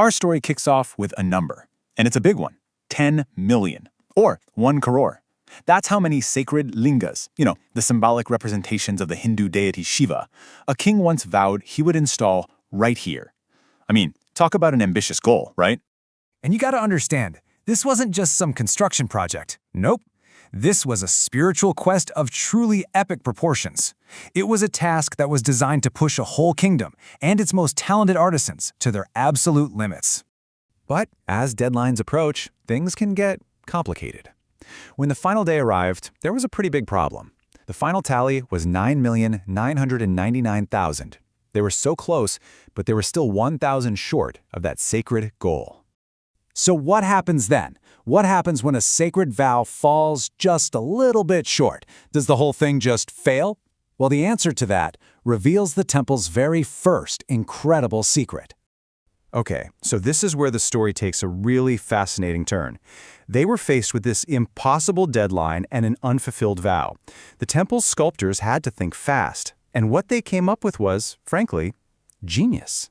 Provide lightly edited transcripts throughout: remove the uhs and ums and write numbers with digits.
Our story kicks off with a number, and it's a big one, 10 million, or 1 crore. That's how many sacred lingas, the symbolic representations of the Hindu deity Shiva, a king once vowed he would install right here. I mean, talk about an ambitious goal, right? And you gotta understand, this wasn't just some construction project. Nope. This was a spiritual quest of truly epic proportions. It was a task that was designed to push a whole kingdom and its most talented artisans to their absolute limits. But as deadlines approach, things can get complicated. When the final day arrived, there was a pretty big problem. The final tally was 9,999,000. They were so close, but they were still 1,000 short of that sacred goal. So what happens then? What happens when a sacred vow falls just a little bit short? Does the whole thing just fail? Well, the answer to that reveals the temple's very first incredible secret. Okay, so this is where the story takes a really fascinating turn. They were faced with this impossible deadline and an unfulfilled vow. The temple's sculptors had to think fast, and what they came up with was, frankly, genius.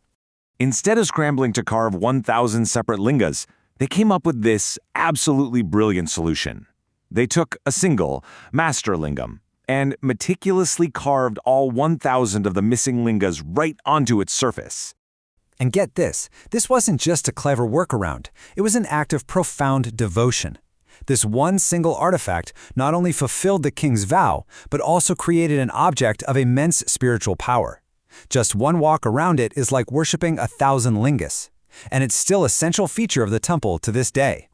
Instead of scrambling to carve 1,000 separate lingas, they came up with this absolutely brilliant solution. They took a single, master lingam, and meticulously carved all 1,000 of the missing lingas right onto its surface. And get this wasn't just a clever workaround, it was an act of profound devotion. This one single artifact not only fulfilled the king's vow, but also created an object of immense spiritual power. Just one walk around it is like worshipping 1,000 lingas, and it's still an essential feature of the temple to this day.